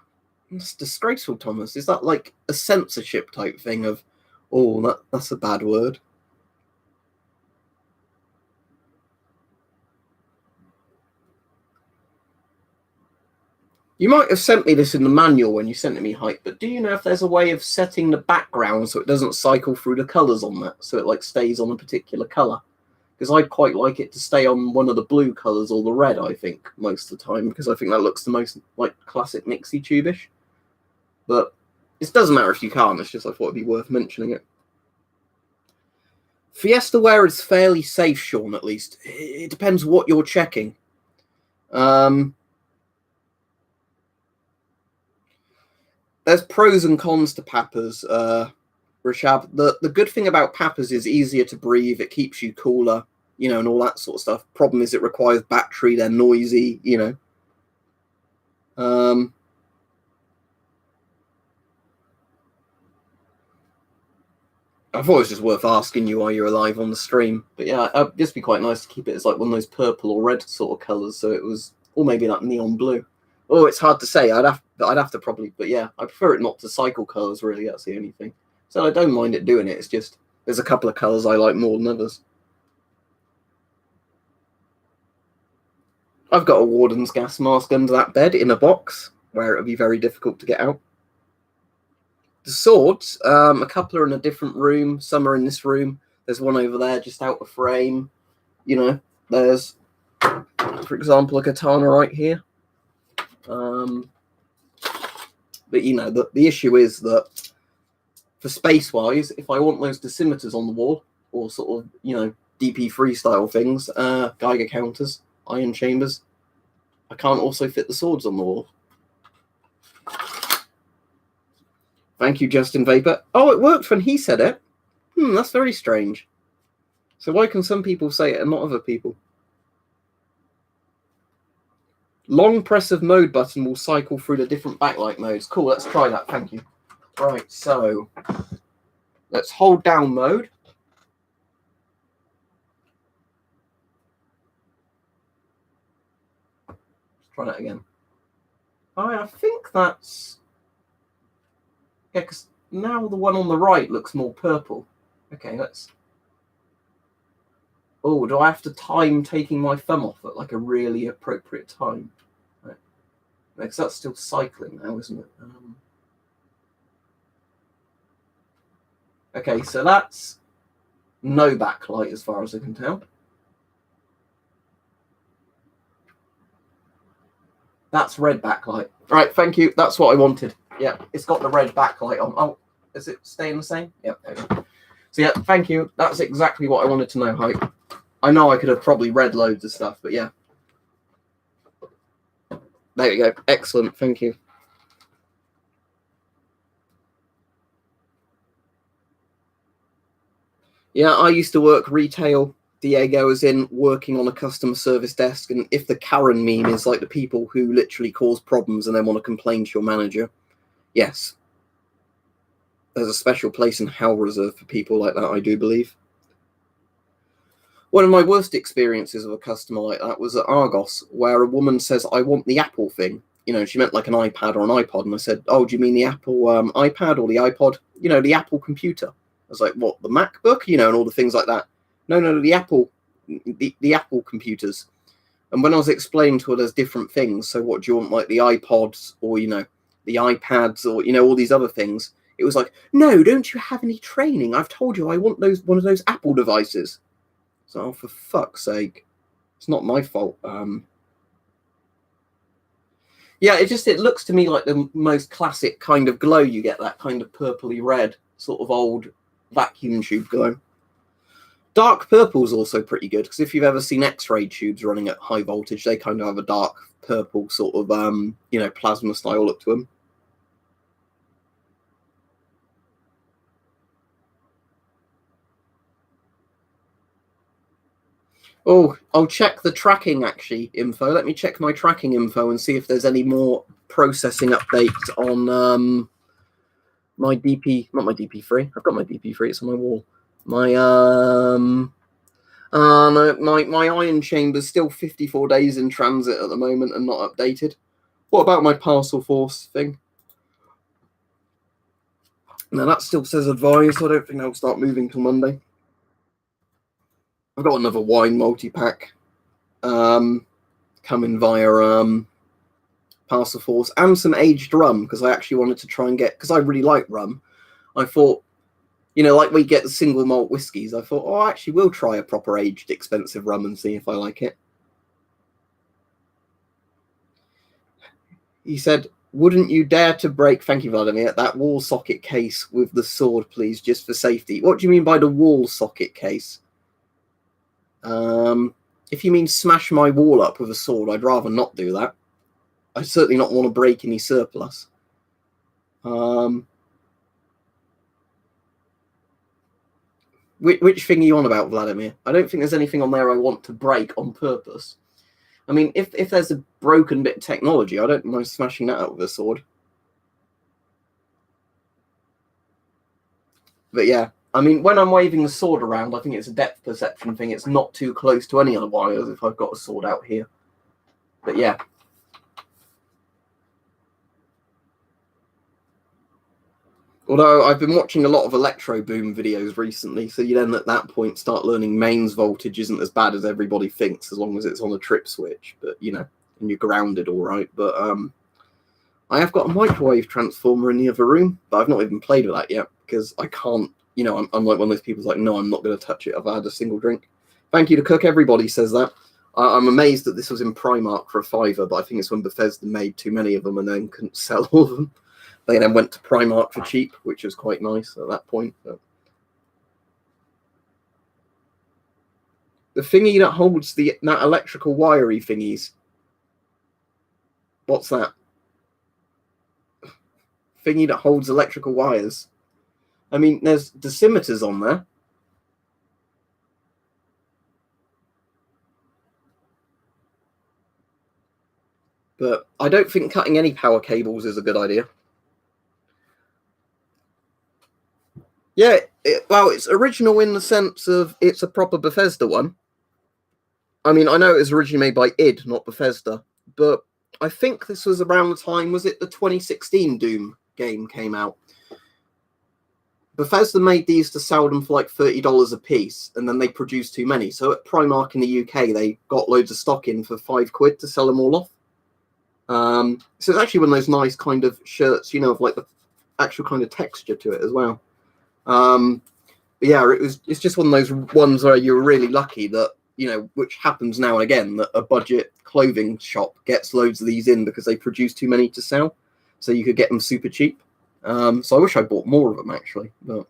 It's disgraceful, Thomas. Is that like a censorship type thing of, oh, that's a bad word? You might have sent me this in the manual when you sent it me, Hype, but do you know if there's a way of setting the background so it doesn't cycle through the colours on that, so it like stays on a particular colour? Because I'd quite like it to stay on one of the blue colours or the red, I think, most of the time, because I think that looks the most like classic Nixie tube-ish. But it doesn't matter if you can't, it's just I thought it'd be worth mentioning it. Fiesta wear is fairly safe, Sean, at least. It depends what you're checking. There's pros and cons to Papas, Rishab. The good thing about Papas is easier to breathe, it keeps you cooler, you know, and all that sort of stuff. Problem is it requires battery, they're noisy, you know. I thought it was just worth asking you while you're alive on the stream. But yeah, it'd just be quite nice to keep it as like one of those purple or red sort of colours, so it was, or maybe that neon blue. Oh, it's hard to say. I'd have to probably, but yeah, I prefer it not to cycle colours, really. That's the only thing. So I don't mind it doing it. It's just there's a couple of colours I like more than others. I've got a Warden's gas mask under that bed in a box where it would be very difficult to get out. The swords, a couple are in a different room. Some are in this room. There's one over there just out of frame. You know, there's, for example, a katana right here. But, you know, the issue is that for space-wise, if I want those dosimeters on the wall, or sort of, you know, DP3 style things, Geiger counters, ion chambers, I can't also fit the swords on the wall. Thank you, Justin Vapor. Oh, it worked when he said it. That's very strange. So why can some people say it and not other people? Long press of mode button will cycle through the different backlight modes. Cool, let's try that. Thank you. Right, so let's hold down mode. Let's try that again. I think that's... Yeah, because now the one on the right looks more purple. Okay, let's... Oh, do I have to time taking my thumb off at like a really appropriate time? Right. Because that's still cycling now, isn't it? Okay, so that's no backlight as far as I can tell. That's red backlight. Right, thank you. That's what I wanted. Yeah, it's got the red backlight on. Oh, is it staying the same? Yeah, there we go. So yeah, thank you. That's exactly what I wanted to know, Hype. I know I could have probably read loads of stuff, but yeah. There we go. Excellent. Thank you. Yeah, I used to work retail. Diego was in working on a customer service desk, and if the Karen meme is like the people who literally cause problems and then want to complain to your manager, yes. There's a special place in hell reserved for people like that, I do believe. One of my worst experiences of a customer like that was at Argos, where a woman says, I want the Apple thing. You know, she meant like an iPad or an iPod. And I said, oh, do you mean the Apple iPad or the iPod? You know, the Apple computer. I was like, what, the MacBook? You know, and all the things like that. No, the Apple, the Apple computers. And when I was explaining to her there's different things, so what do you want, like the iPods or, you know, the iPads or, you know, all these other things, it was like, no, don't you have any training? I've told you I want one of those Apple devices. So, oh, for fuck's sake, it's not my fault. Yeah, it looks to me like the most classic kind of glow you get, that kind of purpley red, sort of old vacuum tube glow. Dark purple is also pretty good, because if you've ever seen X-ray tubes running at high voltage, they kind of have a dark purple sort of, you know, plasma style look to them. Oh, I'll check the tracking actually info. Let me check my tracking info and see if there's any more processing updates on my DP, not my DP3. I've got my DP3, it's on my wall. My no, my ion chamber's still 54 days in transit at the moment and not updated. What about my parcel force thing? No, that still says advised. I don't think they'll start moving till Monday. I've got another wine multi-pack coming via Parcel and some aged rum, because I actually wanted to try and get, because I really like rum. I thought, you know, like we get the single malt whiskies, I thought, oh, I actually will try a proper aged expensive rum and see if I like it. He said, wouldn't you dare to break, thank you, Vladimir, that wall socket case with the sword, please, just for safety. What do you mean by the wall socket case? If you mean smash my wall up with a sword, I'd rather not do that. I certainly not want to break any surplus. Which thing are you on about, Vladimir? I don't think there's anything on there I want to break on purpose. I mean, if there's a broken bit of technology, I don't mind smashing that out with a sword. But yeah, I mean, when I'm waving the sword around, I think it's a depth perception thing. It's not too close to any other wires if I've got a sword out here. But yeah. Although I've been watching a lot of electro boom videos recently, so you then at that point start learning mains voltage isn't as bad as everybody thinks, as long as it's on a trip switch. But you know, and you're grounded all right. But I have got a microwave transformer in the other room, but I've not even played with that yet because I can't. You know, I'm like one of those people who's like, no, I'm not going to touch it. I've had a single drink. Thank you to Cook. Everybody says that. I'm amazed that this was in Primark for $5, but I think it's when Bethesda made too many of them and then couldn't sell all of them. They then went to Primark for cheap, which was quite nice at that point. But the thingy that holds that electrical wiry thingies. What's that? Thingy that holds electrical wires. I mean, there's dosimeters on there. But I don't think cutting any power cables is a good idea. Yeah, well, it's original in the sense of it's a proper Bethesda one. I mean, I know it was originally made by id, not Bethesda, but I think this was around the time, was it the 2016 Doom game came out? Bethesda made these to sell them for like $30 a piece, and then they produced too many. So at Primark in the UK, they got loads of stock in for £5 to sell them all off. So it's actually one of those nice kind of shirts, you know, of like the actual kind of texture to it as well. But yeah, it's just one of those ones where you're really lucky that, you know, which happens now and again, that a budget clothing shop gets loads of these in because they produce too many to sell. So you could get them super cheap. So I wish I bought more of them, actually. But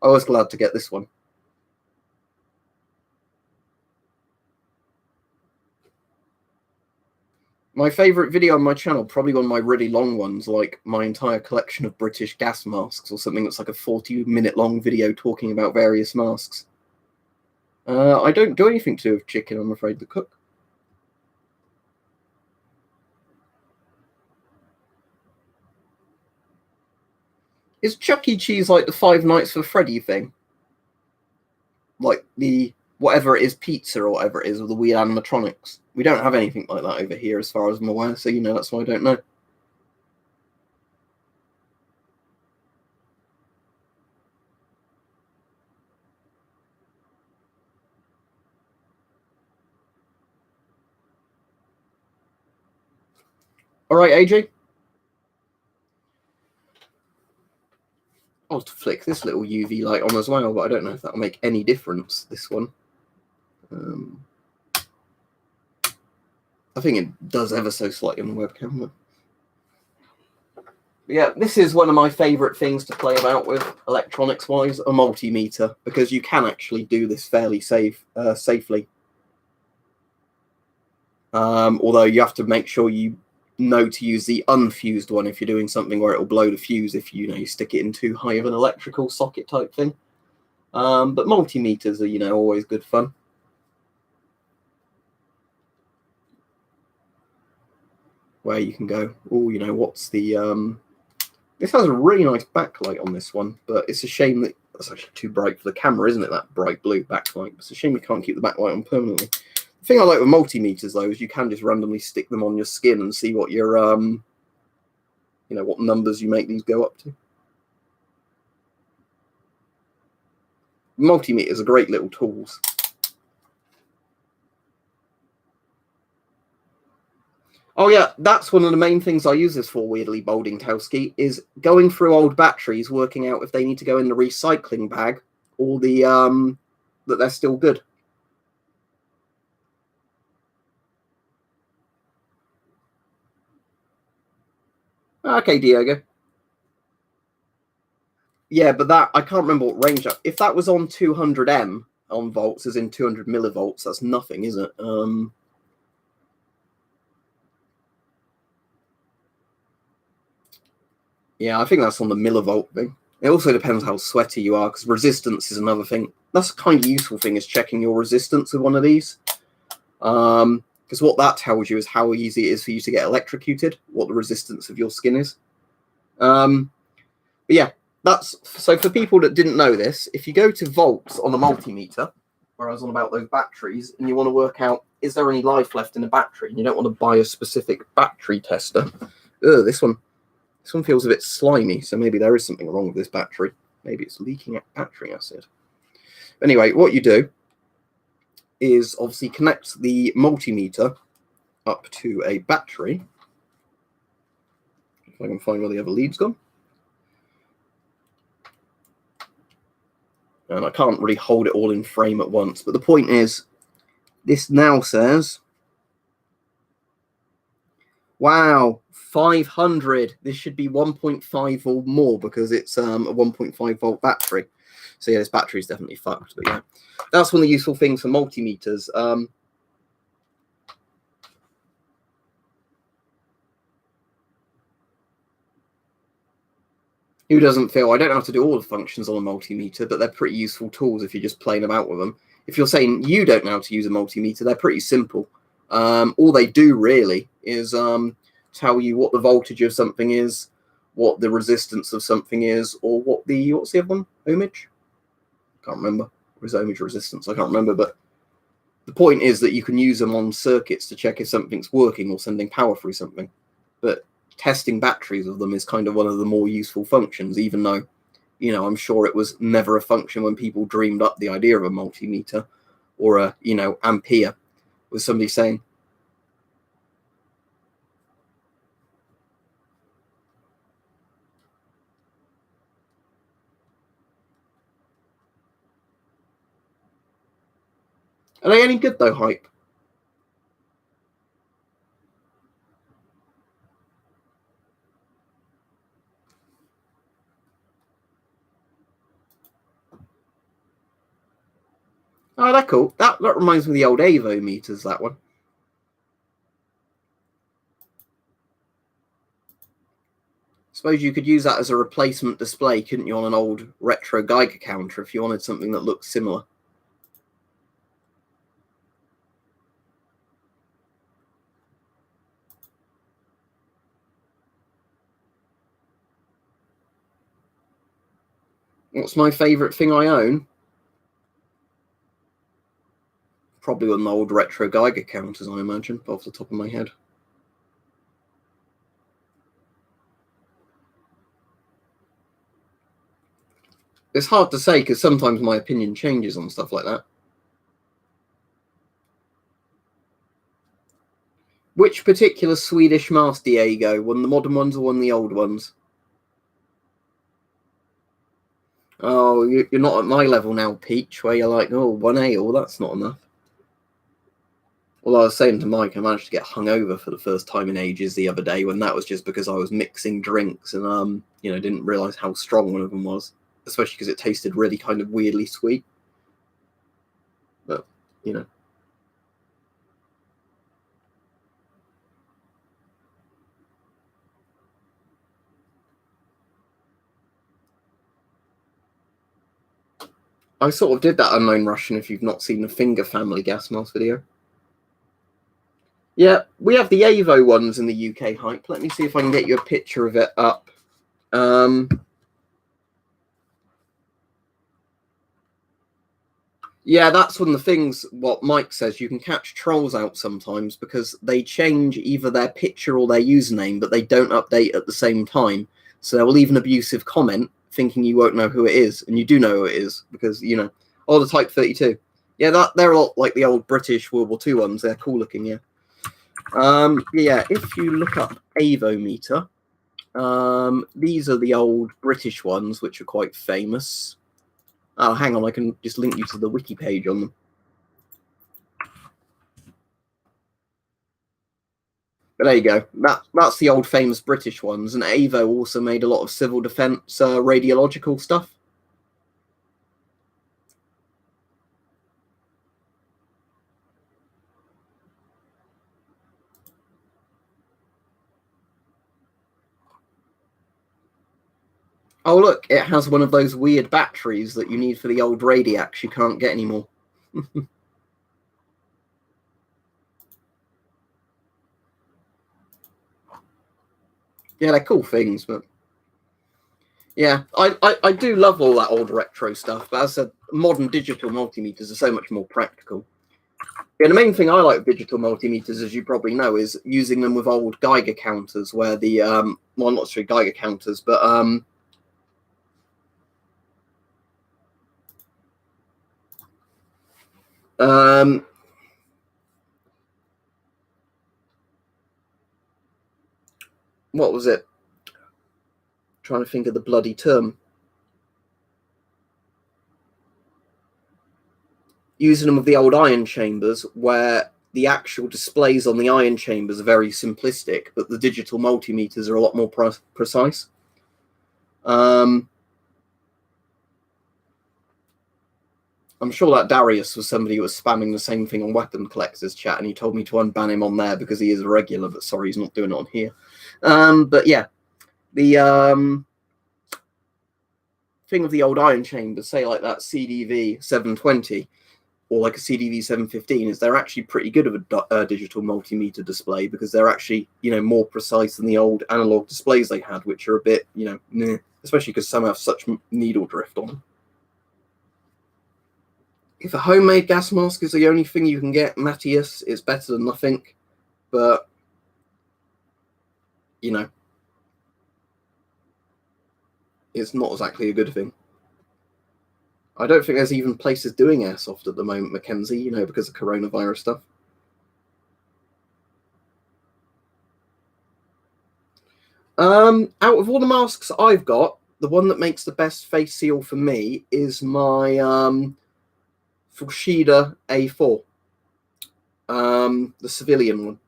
I was glad to get this one. My favourite video on my channel, probably one of my really long ones, like my entire collection of British gas masks or something that's like a 40-minute long video talking about various masks. I don't do anything to do with chicken, I'm afraid, to cook. Is Chuck E. Cheese like the Five Nights for Freddy thing? Like the whatever it is, pizza or whatever it is, or the weird animatronics? We don't have anything like that over here as far as I'm aware, so you know, that's why I don't know. All right, AJ. I'll flick this little UV light on as well, but I don't know if that'll make any difference, this one. I think it does ever so slightly on the webcam. But yeah, this is one of my favourite things to play about with electronics-wise, a multimeter, because you can actually do this fairly safely. Although you have to make sure you know to use the unfused one if you're doing something where it will blow the fuse if you stick it in too high of an electrical socket type thing. But multimeters are always good fun. Where you can go, oh, what's the this has a really nice backlight on this one, but it's a shame that that's actually too bright for the camera, isn't it, that bright blue backlight? It's a shame you can't keep the backlight on permanently. The thing I like with multimeters, though, is you can just randomly stick them on your skin and see what your, what numbers you make these go up to. Multimeters are great little tools. Oh yeah, that's one of the main things I use this for, weirdly, Bolding-Towski, is going through old batteries, working out if they need to go in the recycling bag or the that they're still good. Okay, Diego. Yeah, but that I can't remember what range. If that was on 200 on volts, as in 200 millivolts, that's nothing, is it? Yeah, I think that's on the millivolt thing. It also depends how sweaty you are, because resistance is another thing. That's a kind of useful thing, is checking your resistance with one of these. Because what that tells you is how easy it is for you to get electrocuted, what the resistance of your skin is. But yeah, that's so for people that didn't know this, if you go to volts on a multimeter, where I was on about those batteries, and you want to work out, is there any life left in a battery, and you don't want to buy a specific battery tester. This one feels a bit slimy, so maybe there is something wrong with this battery. Maybe it's leaking battery acid. Anyway, what you do is obviously connect the multimeter up to a battery. If I can find where the other lead's gone. And I can't really hold it all in frame at once, but the point is, this now says, wow, 500. This should be 1.5 or more, because it's a 1.5 volt battery. So yeah, this battery is definitely fucked. But yeah, that's one of the useful things for multimeters. Who doesn't feel I don't have to do all the functions on a multimeter, but they're pretty useful tools if you're just playing about with them. If you're saying you don't know how to use a multimeter, they're pretty simple. All they do really is tell you what the voltage of something is, what the resistance of something is, or what's the other one? Ohmage? Can't remember. Or is ohmage resistance? I can't remember. But the point is that you can use them on circuits to check if something's working or sending power through something. But testing batteries of them is kind of one of the more useful functions, even though, you know, I'm sure it was never a function when people dreamed up the idea of a multimeter or a, you know, ampere, with somebody saying, are they any good though, Hype? Oh, they're cool. That reminds me of the old Avo meters, that one. Suppose you could use that as a replacement display, couldn't you, on an old retro Geiger counter if you wanted something that looks similar? What's my favourite thing I own? Probably one of the old retro Geiger counters, I imagine, off the top of my head. It's hard to say, because sometimes my opinion changes on stuff like that. Which particular Swedish mask, Diego? One of the modern ones or one of the old ones? Oh, you're not at my level now, Peach, where you're like, oh, 1A, oh, that's not enough. Well, I was saying to Mike, I managed to get hungover for the first time in ages the other day, when that was just because I was mixing drinks and, you know, didn't realise how strong one of them was, especially because it tasted really kind of weirdly sweet. But, you know. I sort of did that Unknown Russian if you've not seen the Finger Family gas mask video. Yeah, we have the Avo ones in the UK, Hype. Let me see if I can get you a picture of it up. Yeah, that's one of the things, what Mike says, you can catch trolls out sometimes because they change either their picture or their username, but they don't update at the same time. So they will leave an abusive comment thinking you won't know who it is, and you do know who it is because, you know, oh, the Type 32. Yeah, they're a lot like the old British World War II ones. They're cool looking, yeah. Yeah, if you look up Avometer, these are the old British ones, which are quite famous. Oh, hang on, I can just link you to the wiki page on them. But there you go. That's the old famous British ones, and Avo also made a lot of civil defence radiological stuff. Oh look, it has one of those weird batteries that you need for the old Radiacs you can't get anymore. Yeah, they're cool things, but yeah, I do love all that old retro stuff, but as I said, modern digital multimeters are so much more practical. Yeah, the main thing I like with digital multimeters, as you probably know, is using them with old Geiger counters, where the well, not necessarily Geiger counters, but what was it? Trying to think of the bloody term. Using them with the old ion chambers, where the actual displays on the ion chambers are very simplistic, but the digital multimeters are a lot more precise. I'm sure that Darius was somebody who was spamming the same thing on Weapon Collectors chat, and he told me to unban him on there because he is a regular, but sorry, he's not doing it on here. But yeah, the thing of the old ion chambers, say like that CDV 720 or like a CDV 715, is they're actually pretty good of a digital multimeter display, because they're actually, you know, more precise than the old analog displays they had, which are a bit, you know, meh, especially because some have such needle drift on them. If a homemade gas mask is the only thing you can get, Matthias, it's better than nothing. But, you know, it's not exactly a good thing. I don't think there's even places doing airsoft at the moment, Mackenzie, you know, because of coronavirus stuff. Out of all the masks I've got, the one that makes the best face seal for me is my Fushida A4, the civilian one.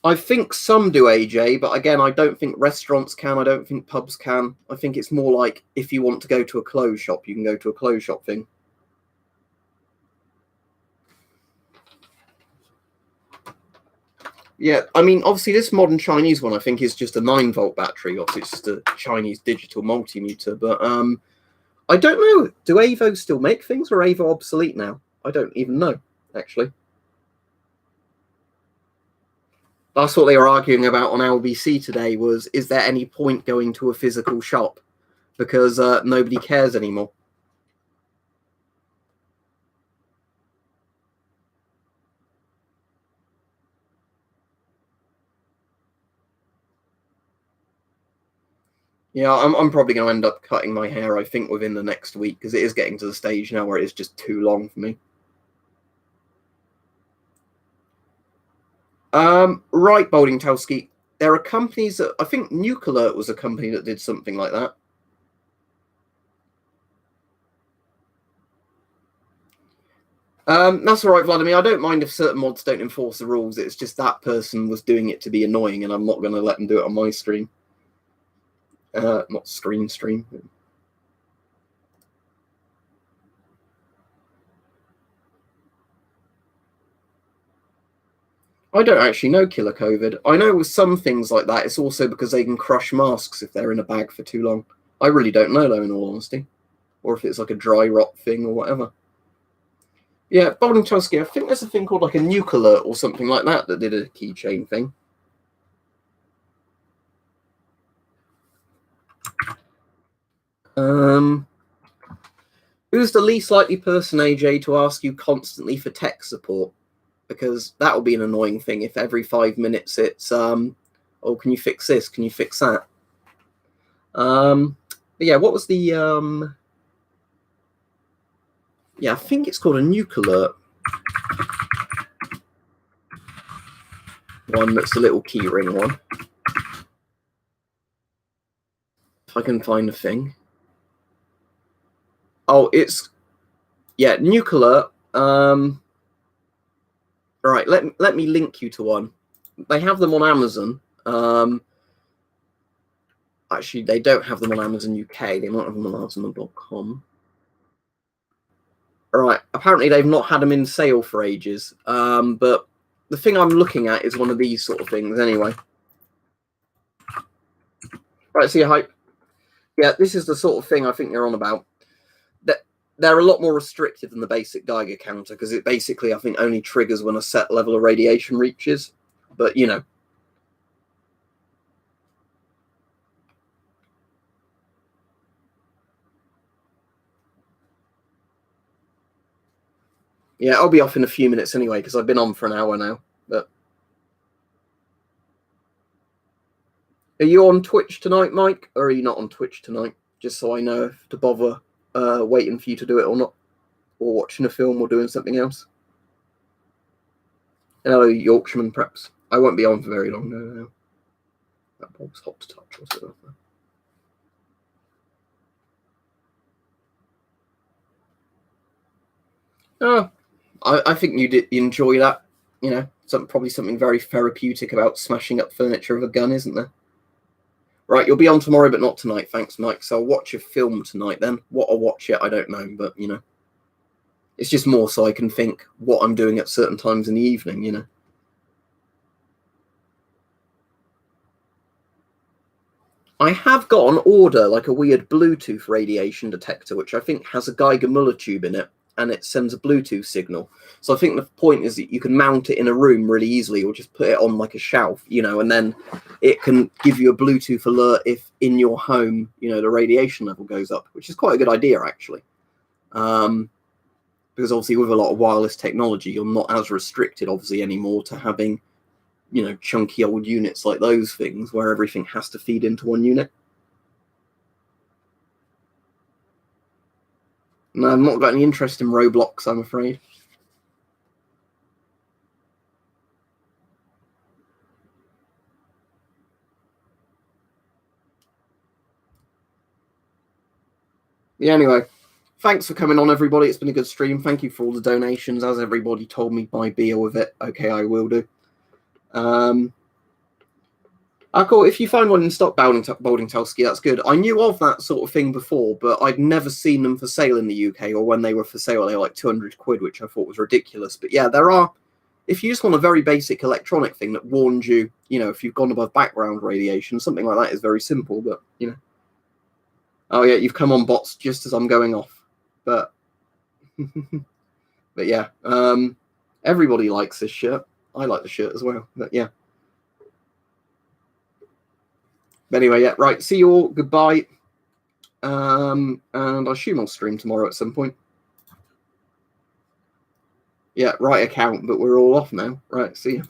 I think some do, AJ, but again, I don't think restaurants can. I don't think pubs can. I think it's more like if you want to go to a clothes shop, you can go to a clothes shop thing. Yeah, I mean, obviously, this modern Chinese one, I think, is just a 9-volt battery. Obviously, it's just a Chinese digital multimeter. But I don't know. Do Avo still make things, or Avo obsolete now? I don't even know, actually. That's what they were arguing about on LBC today, was, is there any point going to a physical shop? Because nobody cares anymore. Yeah, I'm probably going to end up cutting my hair, I think, within the next week, because it is getting to the stage now where it is just too long for me. Right, Balding Telski. There are companies that, I think Nucalert was a company that did something like that. That's all right, Vladimir. I don't mind if certain mods don't enforce the rules. It's just that person was doing it to be annoying, and I'm not going to let them do it on my stream. Not stream. I don't actually know Killer COVID. I know with some things like that, it's also because they can crush masks if they're in a bag for too long. I really don't know, though, in all honesty. Or if it's like a dry rot thing or whatever. Yeah, Bowling Chelsky, I think there's a thing called like a Nucalert or something like that that did a keychain thing. Who's the least likely person, AJ, to ask you constantly for tech support? Because that will be an annoying thing if every 5 minutes it's oh, can you fix this? Can you fix that? But yeah, what was the Yeah, I think it's called a Nuke Alert. One that's the little keyring one. If I can find the thing. Oh, it's Nuke Alert. Right, let me link you to one. They have them on Amazon. Actually, they don't have them on Amazon UK. They might have them on Amazon.com. All right. Apparently, they've not had them in sale for ages. But the thing I'm looking at is one of these sort of things. Anyway. Right. See you, hype. Yeah, this is the sort of thing I think they're on about. They're a lot more restrictive than the basic Geiger counter because it basically, I think, only triggers when a set level of radiation reaches. But you know. Yeah, I'll be off in a few minutes anyway because I've been on for an hour now. But are you on Twitch tonight, Mike, or are you not on Twitch tonight? Just so I know if to bother waiting for you to do it or not, or watching a film or doing something else. Hello, Yorkshireman, perhaps. I won't be on for very long. No. That ball's hot to touch. What's it? Oh, I think you'd enjoy that. You know, probably something very therapeutic about smashing up furniture with a gun, isn't there? Right, you'll be on tomorrow, but not tonight. Thanks, Mike. So I'll watch a film tonight then. What I'll watch it, I don't know, but you know, it's just more so I can think what I'm doing at certain times in the evening. You know. I have got on order like a weird Bluetooth radiation detector, which I think has a Geiger Muller tube in it, and it sends a Bluetooth signal. So I think the point is that you can mount it in a room really easily, or just put it on like a shelf, you know, and then it can give you a Bluetooth alert if in your home, you know, the radiation level goes up, which is quite a good idea actually. Because obviously with a lot of wireless technology, you're not as restricted obviously anymore to having, you know, chunky old units like those things where everything has to feed into one unit. No, I've not got any interest in Roblox, I'm afraid. Yeah, anyway, thanks for coming on, everybody. It's been a good stream. Thank you for all the donations. As everybody told me, buy beer with it. Okay, I will do. Cool. If you find one in stock, Boldingtowski, that's good. I knew of that sort of thing before, but I'd never seen them for sale in the UK, or when they were for sale, they were like 200 quid, which I thought was ridiculous. But yeah, there are. If you just want a very basic electronic thing that warns you, you know, if you've gone above background radiation, something like that is very simple, but, you know. Oh, yeah, you've come on, bots, just as I'm going off. But, but yeah, everybody likes this shirt. I like the shirt as well, but yeah. But anyway, yeah, right. See you all. Goodbye. And I assume I'll stream tomorrow at some point. Yeah, right account, but we're all off now. Right, see you.